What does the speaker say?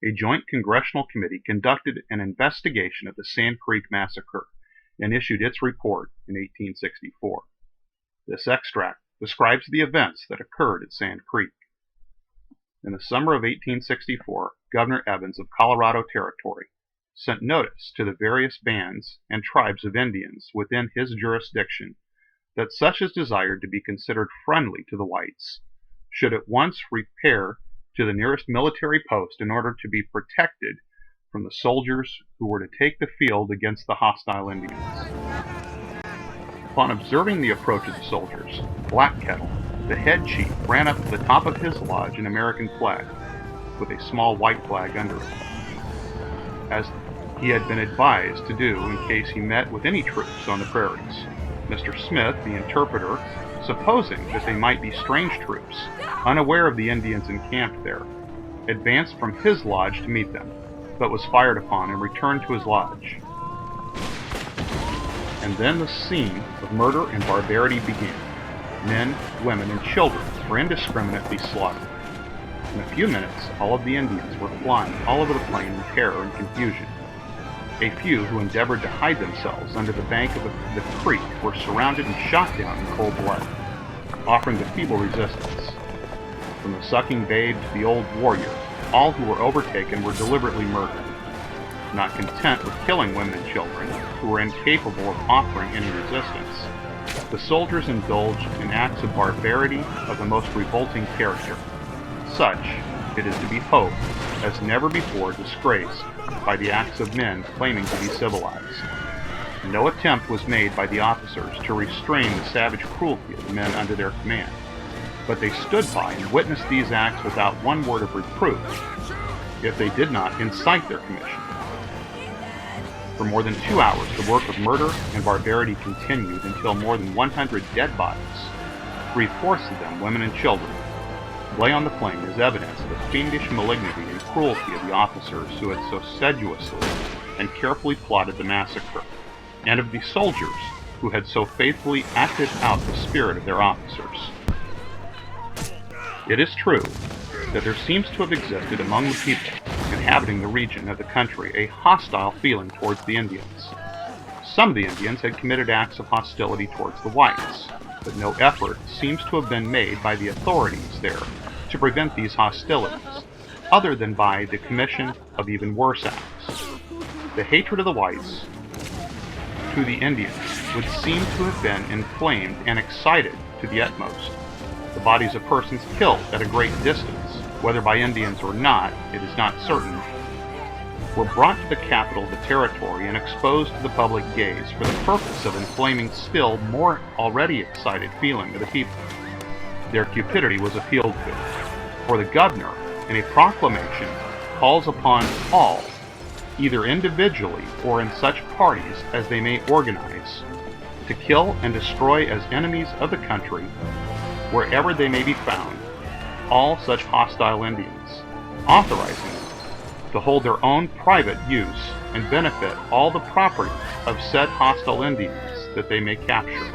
a joint congressional committee conducted an investigation of the Sand Creek Massacre and issued its report in 1864. This extract describes the events that occurred at Sand Creek. In the summer of 1864, Governor Evans of Colorado Territory sent notice to the various bands and tribes of Indians within his jurisdiction that such as desired to be considered friendly to the whites should at once repair to the nearest military post in order to be protected from the soldiers who were to take the field against the hostile Indians. Upon observing the approach of the soldiers, Black Kettle, the head chief, ran up to the top of his lodge an American flag with a small white flag under it, as he had been advised to do in case he met with any troops on the prairies. Mr. Smith, the interpreter, supposing that they might be strange troops, unaware of the Indians encamped there, advanced from his lodge to meet them, but was fired upon and returned to his lodge. And then the scene of murder and barbarity began. Men, women, and children were indiscriminately slaughtered. In a few minutes, all of the Indians were flying all over the plain in terror and confusion. A few who endeavored to hide themselves under the bank of the creek were surrounded and shot down in cold blood, offering but feeble resistance. From the sucking babe to the old warrior, all who were overtaken were deliberately murdered. Not content with killing women and children, who were incapable of offering any resistance, the soldiers indulged in acts of barbarity of the most revolting character, such, it is to be hoped, as never before disgraced by the acts of men claiming to be civilized. No attempt was made by the officers to restrain the savage cruelty of the men under their command, but they stood by and witnessed these acts without one word of reproof, if they did not incite their commission. For more than 2 hours, the work of murder and barbarity continued until more than 100 dead bodies, 3/4 of them women and children, lay on the plain as evidence of the fiendish malignity and cruelty of the officers who had so sedulously and carefully plotted the massacre, and of the soldiers who had so faithfully acted out the spirit of their officers. It is true that there seems to have existed among the people inhabiting the region of the country a hostile feeling towards the Indians. Some of the Indians had committed acts of hostility towards the whites, but no effort seems to have been made by the authorities there to prevent these hostilities, other than by the commission of even worse acts. The hatred of the whites to the Indians would seem to have been inflamed and excited to the utmost. The bodies of persons killed at a great distance, whether by Indians or not, it is not certain, were brought to the capital of the territory and exposed to the public gaze for the purpose of inflaming still more already excited feeling of the people. Their cupidity was appealed to, for the governor, in a proclamation, calls upon all, either individually or in such parties as they may organize, to kill and destroy as enemies of the country, wherever they may be found, all such hostile Indians, authorizing them to hold their own private use and benefit all the property of said hostile Indians that they may capture.